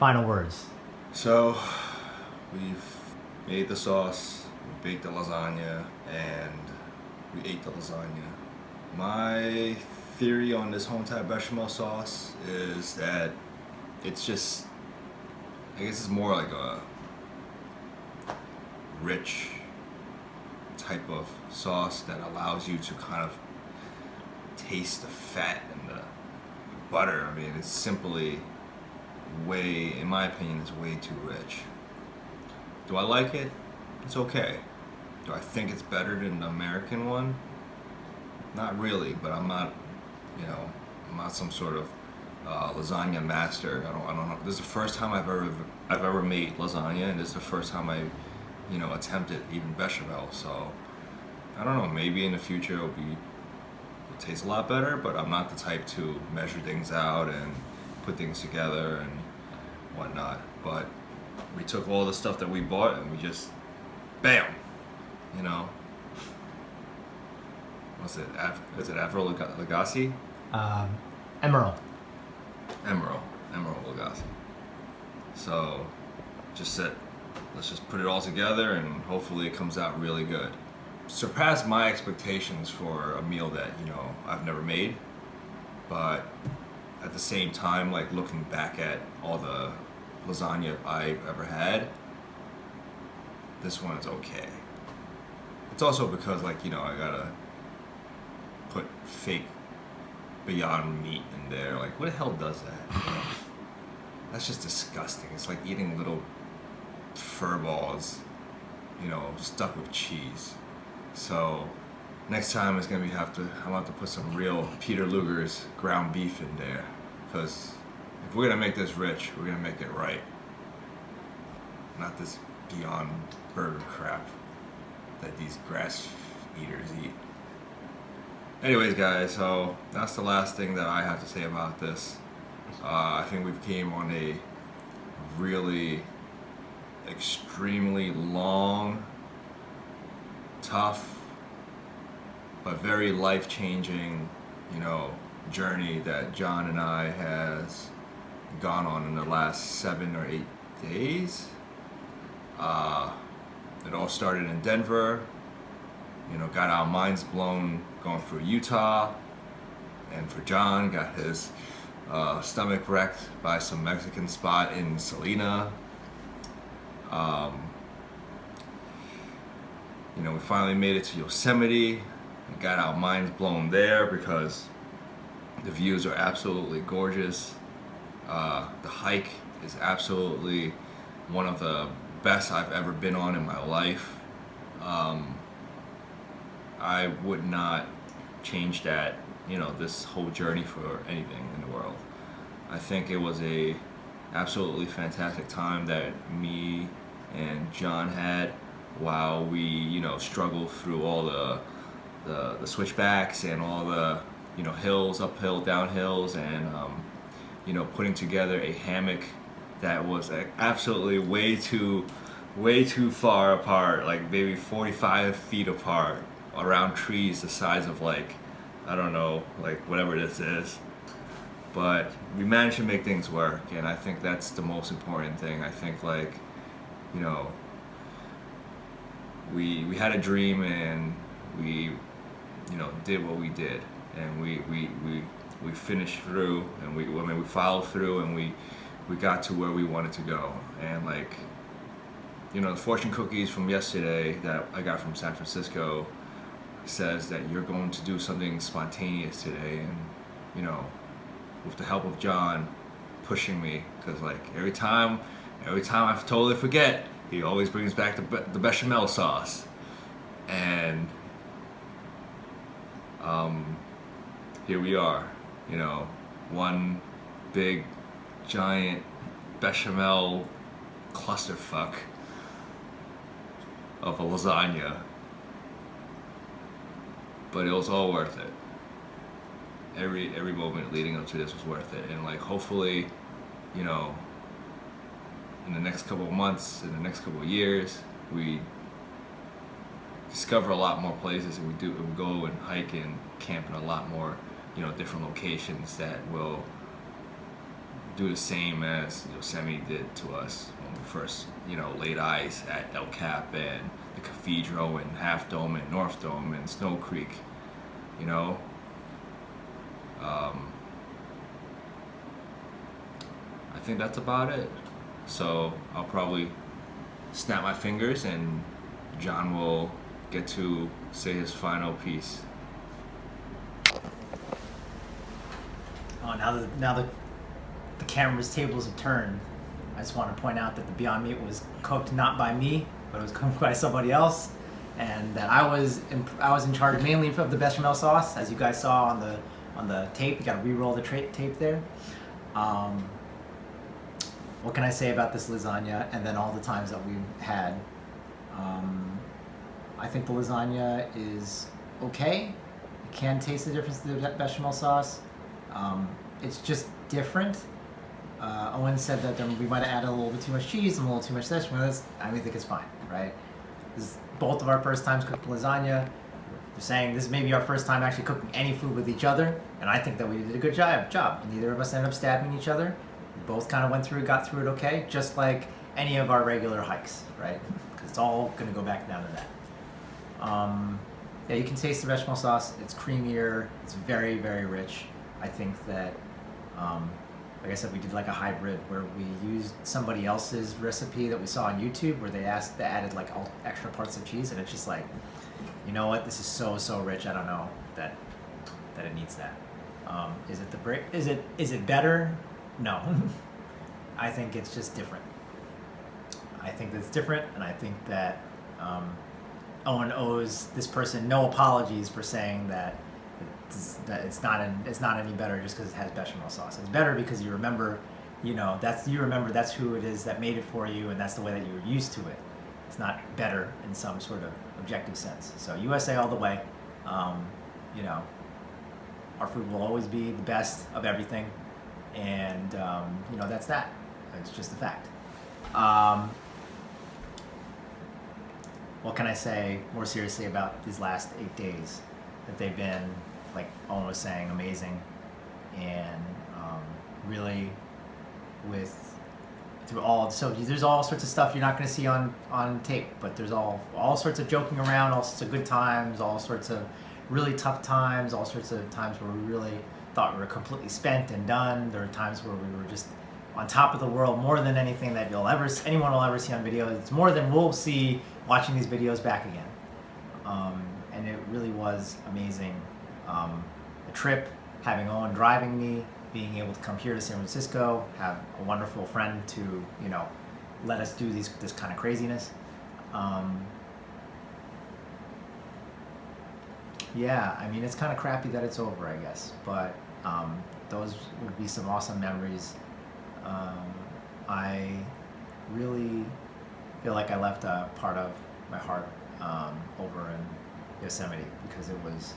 Final words. So, we've made the sauce, we baked the lasagna, and we ate the lasagna. My theory on this whole entire bechamel sauce is that it's just, I guess it's more like a rich type of sauce that allows you to kind of taste the fat and the butter. I mean, it's simply way, in my opinion, is way too rich. Do I like it? It's okay. Do I think it's better than the American one? Not really, but I'm not, I'm not some sort of lasagna master. I don't know. This is the first time I've ever made lasagna, and this is the first time I, attempted even bechamel. So I don't know. Maybe in the future it'll taste a lot better, but I'm not the type to measure things out and put things together and whatnot. But we took all the stuff that we bought and we just, bam, what's it? Is it Avril Lagasse? Emerald. Emerald Lagasse. So, just said, let's just put it all together and hopefully it comes out really good. Surpassed my expectations for a meal that I've never made, but at the same time, like looking back at all the lasagna I've ever had, this one is okay. It's also because I gotta put fake Beyond Meat in there. Like, what the hell does that? That's just disgusting. It's like eating little fur balls, stuck with cheese. So next time it's gonna be I'm gonna have to put some real Peter Luger's ground beef in there, because if we're gonna make this rich, we're gonna make it right. Not this Beyond Burger crap that these grass eaters eat. Anyways, guys, so that's the last thing that I have to say about this. I think we came on a really extremely long, tough, but very life-changing, journey that John and I has gone on in the last 7 or 8 days. It all started in Denver, got our minds blown going through Utah, and for John, got his stomach wrecked by some Mexican spot in Salina. We finally made it to Yosemite and got our minds blown there because the views are absolutely gorgeous. The hike is absolutely one of the best I've ever been on in my life. I would not change that, this whole journey for anything in the world. I think it was a absolutely fantastic time that me and John had while we, struggled through all the switchbacks and all the, hills, uphill, downhills, and, putting together a hammock that was absolutely way too far apart, like maybe 45 feet apart, around trees the size of I don't know, whatever this is. But we managed to make things work, and I think that's the most important thing. I think we had a dream, and we did what we did, and we finished through, and we followed through, and we got to where we wanted to go. And the fortune cookies from yesterday that I got from San Francisco says that you're going to do something spontaneous today, and with the help of John pushing me, because every time I totally forget, he always brings back the bechamel sauce. And here we are, one big giant bechamel clusterfuck of a lasagna. But it was all worth it. Every moment leading up to this was worth it. And like hopefully, you know, in the next couple of months, in the next couple of years, we discover a lot more places, and we go and hike and camp in a lot more, you know, different locations that will do the same as Yosemite did to us when we first, you know, laid eyes at El Cap and the Cathedral and Half Dome and North Dome and Snow Creek, you know. I think that's about it. So I'll probably snap my fingers and John will get to say his final piece. Oh, now the camera's tables have turned. I just want to point out that the Beyond Meat was cooked not by me, but it was cooked by somebody else, and that I was in charge mainly of the bechamel sauce, as you guys saw on the tape. You got to re-roll the tape there. What can I say about this lasagna and then all the times that we've had? I think the lasagna is okay. You can taste the difference of the bechamel sauce. It's just different. Owen said that we might have added a little bit too much cheese and a little too much this. I think it's fine, right? This is both of our first times cooking lasagna. We're saying this is maybe our first time actually cooking any food with each other, and I think that we did a good job. Neither of us ended up stabbing each other. We both kind of got through it okay, just like any of our regular hikes, right? Because it's all going to go back down to that. Yeah, you can taste the bechamel sauce. It's creamier. It's very, very rich. I think that, like I said, we did like a hybrid where we used somebody else's recipe that we saw on YouTube where they added like all extra parts of cheese, and it's just like, you know what? This is so rich. I don't know that it needs that. Is it better? No. I think it's just different. I think that's different, and I think that Owen owes this person no apologies for saying that it's not any better just because it has bechamel sauce. It's better because you remember that's who it is that made it for you, and that's the way that you were used to it. It's not better in some sort of objective sense. So USA all the way. Our food will always be the best of everything, and that's that. It's just a fact. What can I say more seriously about these last 8 days? That they've been, like Owen was saying, amazing, and really so there's all sorts of stuff you're not going to see on tape, but there's all sorts of joking around, all sorts of good times, all sorts of really tough times, all sorts of times where we really thought we were completely spent and done. There are times where we were just on top of the world, more than anything that anyone will ever see on videos. It's more than we'll see watching these videos back again. And it really was amazing. The trip, having Owen driving me, being able to come here to San Francisco, have a wonderful friend to, let us do this kind of craziness. Yeah, I mean, it's kind of crappy that it's over, I guess, but those would be some awesome memories. I really feel like I left a part of my heart over in Yosemite because it was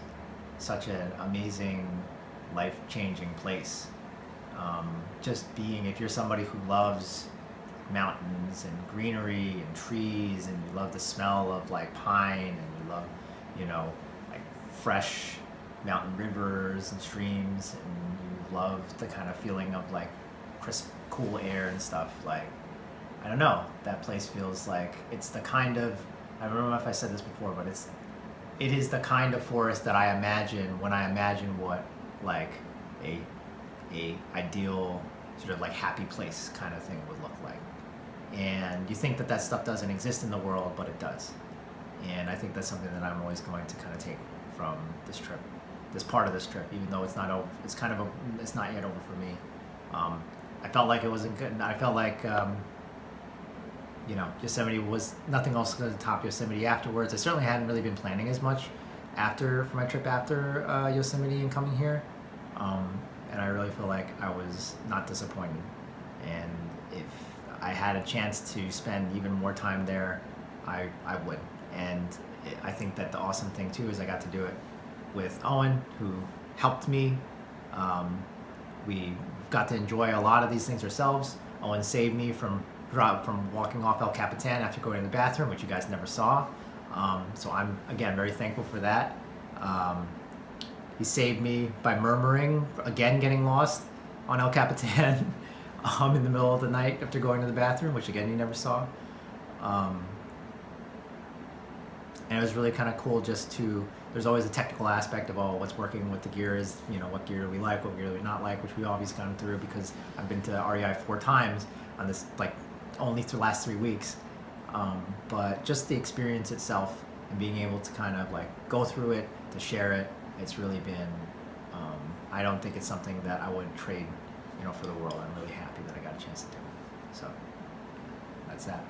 such an amazing, life-changing place. If you're somebody who loves mountains and greenery and trees, and you love the smell of like pine, and you love, like fresh mountain rivers and streams, and you love the kind of feeling of like crisp, cool air and stuff, like, I don't know, that place feels like it's the kind of, I don't know if I said this before, but it is the kind of forest that I imagine when I imagine what like a ideal sort of like happy place kind of thing would look like. And you think that stuff doesn't exist in the world, but it does. And I think that's something that I'm always going to kind of take from this trip, this part of this trip, even though it's not over. It's not yet over for me. I felt like it wasn't good. I felt like, Yosemite was nothing else going to top Yosemite afterwards. I certainly hadn't really been planning as much for my trip after Yosemite and coming here. And I really feel like I was not disappointed. and if I had a chance to spend even more time there, I would. And I think that the awesome thing too is I got to do it with Owen, who helped me. We got to enjoy a lot of these things ourselves. Owen saved me from walking off El Capitan after going to the bathroom, which you guys never saw. So I'm, again, very thankful for that. He saved me by murmuring, again getting lost on El Capitan in the middle of the night after going to the bathroom, which again you never saw. And it was really kind of cool just to, there's always a technical aspect of, what's working with the gear is, what gear we like, what gear we not like, which we obviously gone through because I've been to REI 4 times on this, like, only through the last 3 weeks. But just the experience itself and being able to kind of like go through it, to share it, it's really been, I don't think it's something that I would trade, for the world. I'm really happy that I got a chance to do it. So that's that.